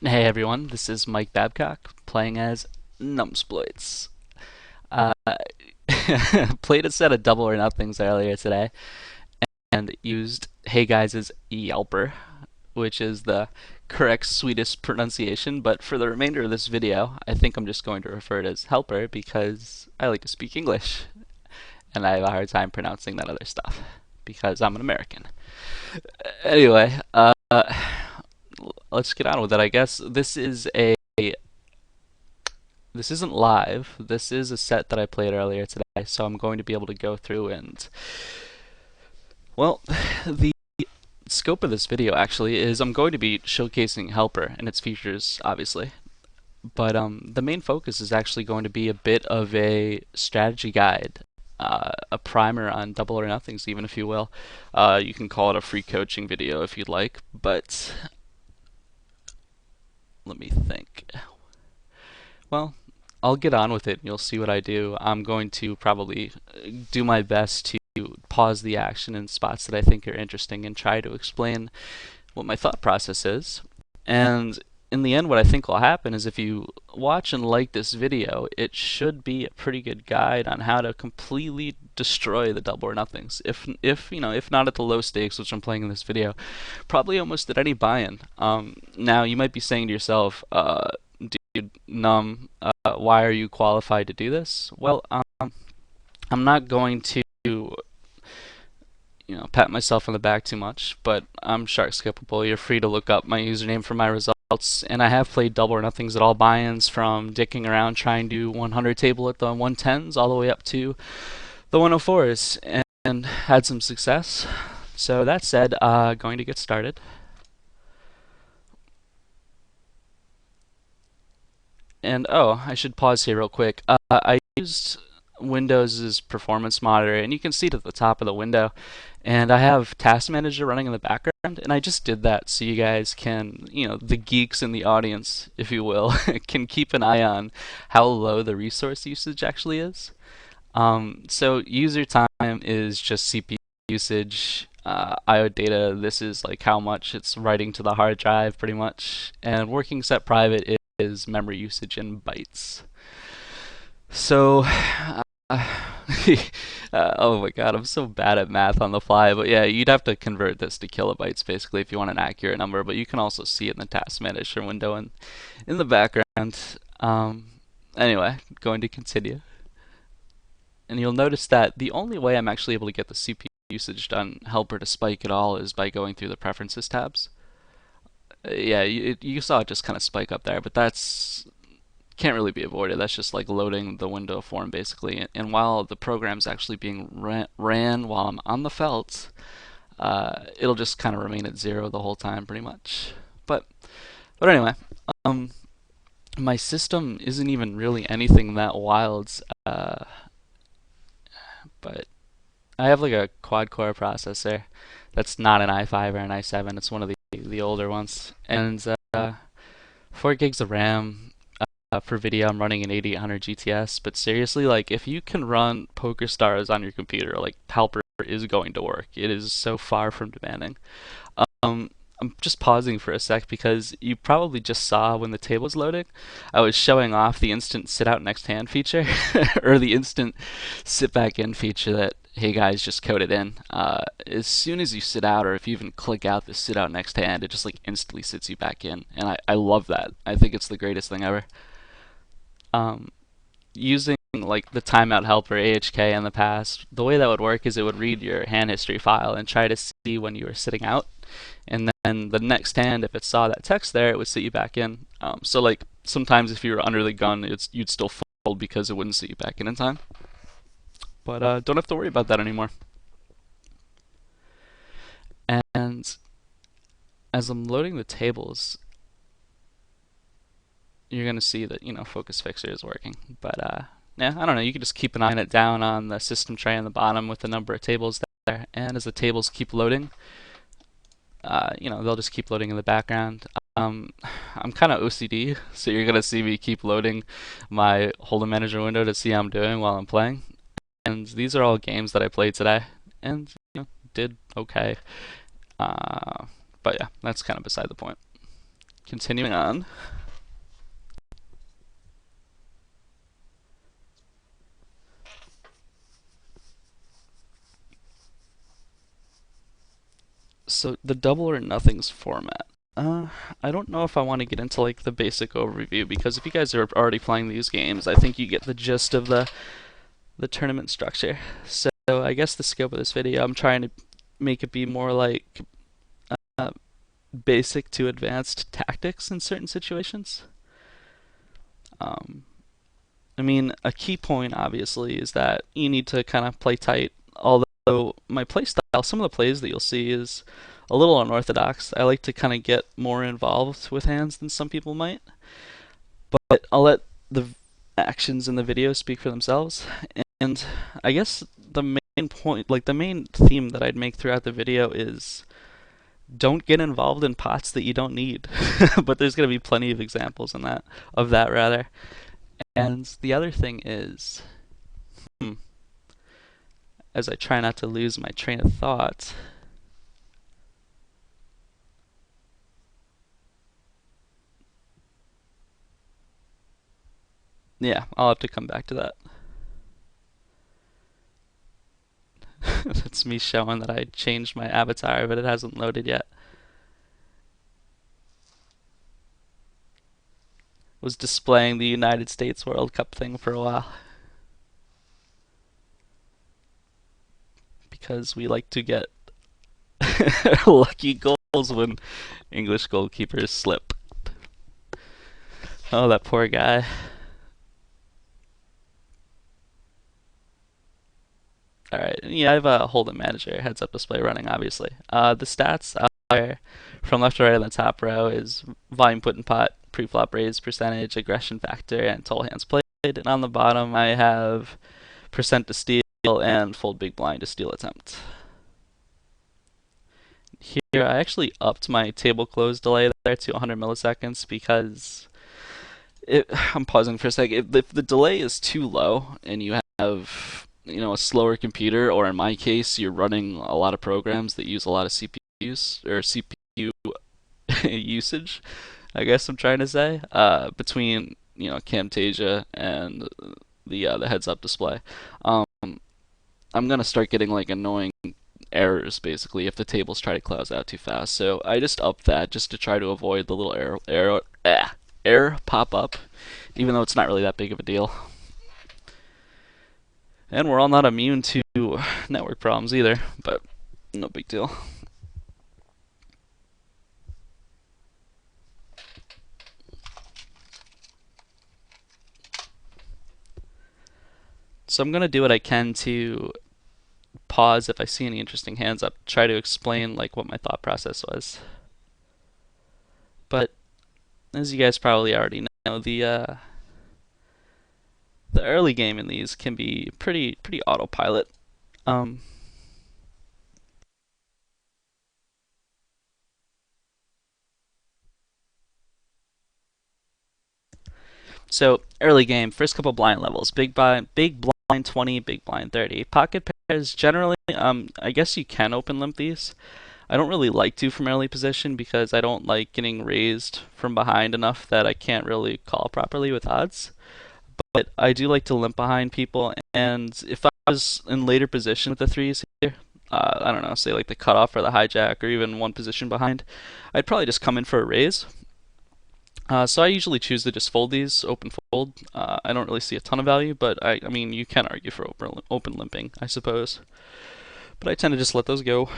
Hey everyone, this is Mike Babcock playing as Numbsploits. Uh, played a set of double or nothings earlier today and used Hey Guys' Hjälper, which is the correct Swedish pronunciation, but for the remainder of this video, I think I'm just going to refer to it as Helper because I like to speak English and I have a hard time pronouncing that other stuff because I'm an American. Anyway, let's get on with it. I guess this isn't live. This is a set that I played earlier today, so I'm going to be able to go through and, well, the scope of this video actually is I'm going to be showcasing Helper and its features, obviously. But the main focus is actually going to be a bit of a strategy guide, a primer on double or nothings, even if you will. You can call it a free coaching video if you'd like, but let me think. Well, I'll get on with it and you'll see what I do. I'm going to probably do my best to pause the action in spots that I think are interesting and try to explain what my thought process is. And in the end, what I think will happen is if you watch and like this video, it should be a pretty good guide on how to completely destroy the double or nothings. If not at the low stakes, which I'm playing in this video, probably almost at any buy-in. Now you might be saying to yourself, dude, why are you qualified to do this? Well, I'm not going to, pat myself on the back too much, but I'm shark skippable. You're free to look up my username for my results, and I have played double or nothings at all buy-ins from dicking around trying to 100 table at the 110s all the way up to the 104s, and had some success. So that said, going to get started. And oh, I should pause here real quick. I used Windows' performance monitor, and you can see it at the top of the window. And I have Task Manager running in the background, and I just did that so you guys can, the geeks in the audience, if you will, can keep an eye on how low the resource usage actually is. So user time is just CPU usage. IO data, this is like how much it's writing to the hard drive pretty much. And working set private is memory usage in bytes. So, oh my god, I'm so bad at math on the fly, but yeah, you'd have to convert this to kilobytes basically if you want an accurate number, but you can also see it in the task manager window and in the background. Anyway, going to continue. And you'll notice that the only way I'm actually able to get the CPU usage on Helper to spike at all is by going through the preferences tabs. Yeah, you saw it just kind of spike up there, but that's can't really be avoided. That's just like loading the window form basically. And while the program's actually being ran while I'm on the felt, it'll just kind of remain at zero the whole time pretty much. But anyway, um, my system isn't even really anything that wild, but I have like a quad core processor that's not an i5 or an i7. It's one of the older ones, and 4 gigs of RAM. For video, I'm running an 8800 GTS, but seriously, like, if you can run PokerStars on your computer, like, Helper is going to work. It is so far from demanding. Um, I'm just pausing for a sec because you probably just saw when the table was loading, I was showing off the instant sit out next hand feature, or the instant sit back in feature that Hey Guys just coded in. As soon as you sit out, or if you even click out the sit out next hand, it just like instantly sits you back in, and I love that. I think it's the greatest thing ever. Um, Using like the timeout helper AHK in the past, the way that would work is it would read your hand history file and try to see when you were sitting out, and then the next hand, if it saw that text there, it would sit you back in. So like sometimes if you were under the gun, you'd still fold because it wouldn't sit you back in time. But don't have to worry about that anymore. And as I'm loading the tables, you're gonna see that focus fixer is working. But yeah, I don't know. You can just keep an eye on it down on the system tray on the bottom with the number of tables there, and as the tables keep loading, they'll just keep loading in the background. I'm kind of OCD, so you're gonna see me keep loading my Hold'em Manager window to see how I'm doing while I'm playing. And these are all games that I played today, and did okay. But yeah, that's kind of beside the point. Continuing on. So the double or nothings format. Uh, I don't know if I want to get into like the basic overview because if you guys are already playing these games, I think you get the gist of the tournament structure. So I guess the scope of this video, I'm trying to make it be more like uh, basic to advanced tactics in certain situations. Um, I mean, a key point obviously is that you need to kind of play tight. Although my play style, some of the plays that you'll see is a little unorthodox. I like to kind of get more involved with hands than some people might. But I'll let the actions in the video speak for themselves. And I guess the main point, like the main theme that I'd make throughout the video is don't get involved in pots that you don't need. But there's going to be plenty of examples in that of that rather. And the other thing is, hmm, as I try not to lose my train of thought, yeah, I'll have to come back to that. That's me showing that I changed my avatar, but it hasn't loaded yet. Was displaying the United States World Cup thing for a while because we like to get lucky goals when English goalkeepers slip. Oh, that poor guy. All right, yeah, I have a Hold'em Manager heads-up display running, obviously. The stats are from left to right on the top row is volume put in pot, pre-flop raise percentage, aggression factor, and total hands played. And on the bottom, I have percent to steal and fold big blind to steal attempt. Here, I actually upped my table close delay there to 100 milliseconds because I'm pausing for a second. If the delay is too low and you have a slower computer, or in my case, you're running a lot of programs that use a lot of CPUs or CPU usage, I guess I'm trying to say, between Camtasia and the heads-up display. Um, I'm gonna start getting like annoying errors basically if the tables try to close out too fast. So I just upped that just to try to avoid the little error pop up, even though it's not really that big of a deal. And we're all not immune to network problems either, but no big deal. So I'm gonna do what I can to pause if I see any interesting hands up, try to explain like what my thought process was. But as you guys probably already know, the early game in these can be pretty autopilot. Um, so early game, first couple blind levels, big blind 20, big blind 30. Pocket pairs generally, I guess you can open limp these. I don't really like to from early position because I don't like getting raised from behind enough that I can't really call properly with odds. But I do like to limp behind people, and if I was in later position with the threes here, I don't know, say like the cutoff or the hijack or even one position behind, I'd probably just come in for a raise. So I usually choose to just fold these, open fold. I don't really see a ton of value, but I mean, you can argue for open limping, I suppose. But I tend to just let those go.